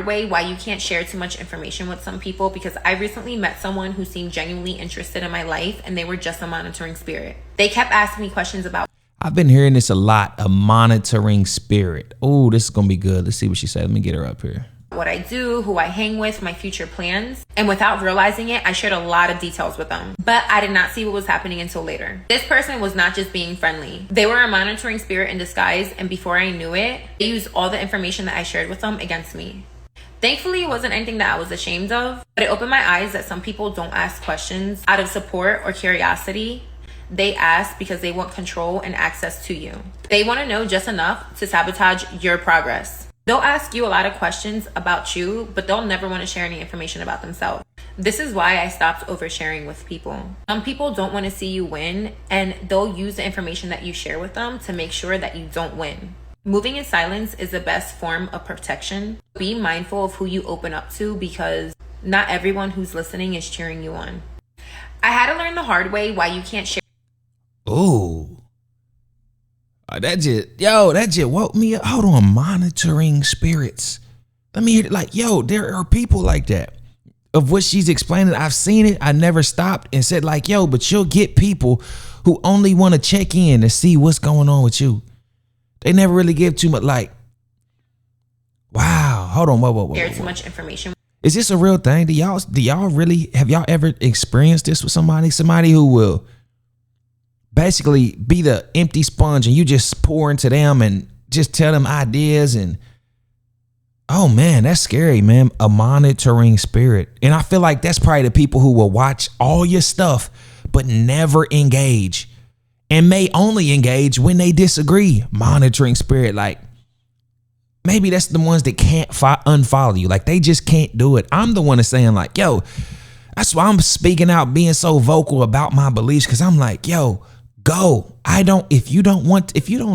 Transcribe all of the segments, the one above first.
hard way why you can't share too much information with some people, because I recently met someone who seemed genuinely interested in my life and they were just a monitoring spirit. They kept asking me questions about. I've been hearing this a lot, a monitoring spirit. Oh, this is going to be good. Let's see what she said. Let me get her up here. What I do, who I hang with, my future plans. And without realizing it, I shared a lot of details with them. But I did not see what was happening until later. This person was not just being friendly. They were a monitoring spirit in disguise, and before I knew it, they used all the information that I shared with them against me. Thankfully, it wasn't anything that I was ashamed of, but it opened my eyes that some people don't ask questions out of support or curiosity. They ask because they want control and access to you. They want to know just enough to sabotage your progress. They'll ask you a lot of questions about you, but they'll never want to share any information about themselves. This is why I stopped oversharing with people. Some people don't want to see you win, and they'll use the information that you share with them to make sure that you don't win. Moving in silence is the best form of protection. Be mindful of who you open up to, because not everyone who's listening is cheering you on. I had to learn the hard way why you can't share. Ooh. That just woke me up. Hold on, monitoring spirits. Let me hear it. Like, yo, there are people like that. Of what she's explaining, I've seen it. I never stopped and said like, yo, but you'll get people who only want to check in to see what's going on with you. They never really give too much. Like, wow, hold on, whoa. Share too much information. Is this a real thing? Have y'all ever experienced this with somebody who will basically be the empty sponge and you just pour into them and just tell them ideas? And oh man, that's scary, man. A monitoring spirit. And I feel like that's probably the people who will watch all your stuff but never engage, and may only engage when they disagree. Monitoring spirit. Like, maybe that's the ones that can't unfollow you. Like, they just can't do it. I'm the one that's saying like, yo, that's why I'm speaking out, being so vocal about my beliefs, because I'm like, yo, go. If you don't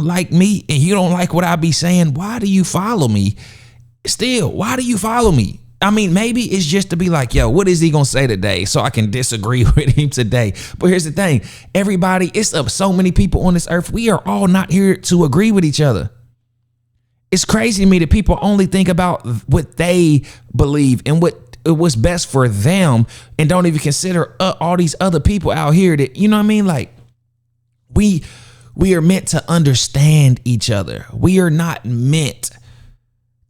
like me and you don't like what I be saying, why do you follow me? Still, why do you follow me? I mean, maybe it's just to be like, yo, what is he gonna say today so I can disagree with him today? But here's the thing, everybody, it's up so many people on this earth. We are all not here to agree with each other. It's crazy to me that people only think about what they believe and what's best for them, and don't even consider all these other people out here that, you know what I mean? Like, we are meant to understand each other. We are not meant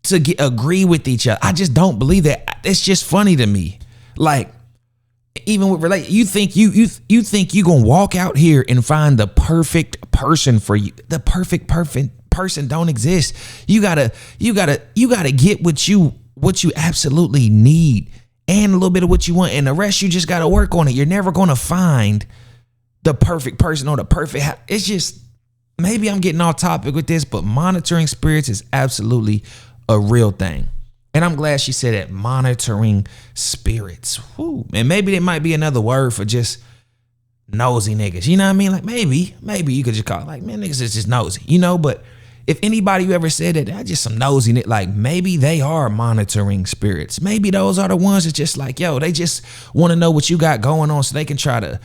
to agree with each other. I just don't believe that. It's just funny to me. Like, even with you think you gonna walk out here and find the perfect person for you. The perfect person don't exist. You gotta get what you absolutely need, and a little bit of what you want, and the rest you just gotta work on it. You're never gonna find the perfect person or the perfect. It's just, maybe I'm getting off topic with this, but monitoring spirits is absolutely a real thing. And I'm glad she said that, monitoring spirits. Whew. And maybe it might be another word for just nosy niggas. You know what I mean? Like, maybe you could just call it like, man, niggas is just nosy, you know? But if anybody who ever said that, they're just some nosy niggas, like, maybe they are monitoring spirits. Maybe those are the ones that just like, yo, they just want to know what you got going on so they can try to,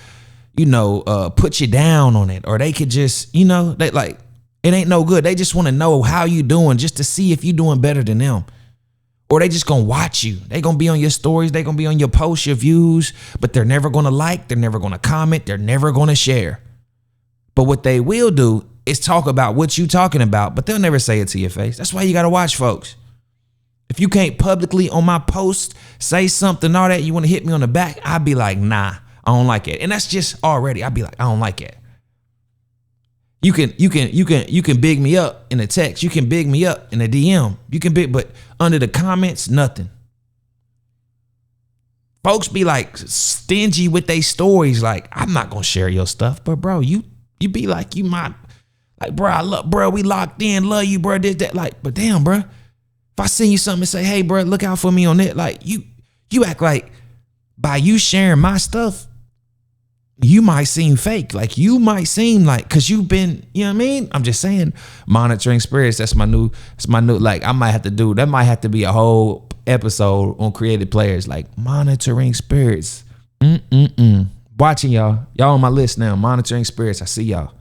put you down on it. Or they could just, they like, it ain't no good. They just want to know how you doing, just to see if you doing better than them. Or they just gonna watch you. They gonna be on your stories. They gonna be on your posts, your views, but they're never gonna like, they're never gonna comment, they're never gonna share. But what they will do is talk about what you talking about, but they'll never say it to your face. That's why you gotta watch, folks. If you can't publicly on my post say something, all that, you want to hit me on the back, I'd be like, nah, I don't like it. And that's just already, I'd be like, I don't like it. You can big me up in a text. You can big me up in a DM. But under the comments, nothing. Folks be like stingy with their stories. Like, I'm not gonna share your stuff, but bro, you be like, you might, like, bro, I love, bro, we locked in, love you, bro, this, that, like, but damn, bro, if I send you something and say, hey, bro, look out for me on that, like, you act like by you sharing my stuff, you might seem fake. Like, you might seem like, cause you've been, you know what I mean? I'm just saying, monitoring spirits. That's my new, like, that might have to be a whole episode on Creative Players, like monitoring spirits. Watching y'all on my list now, monitoring spirits. I see y'all.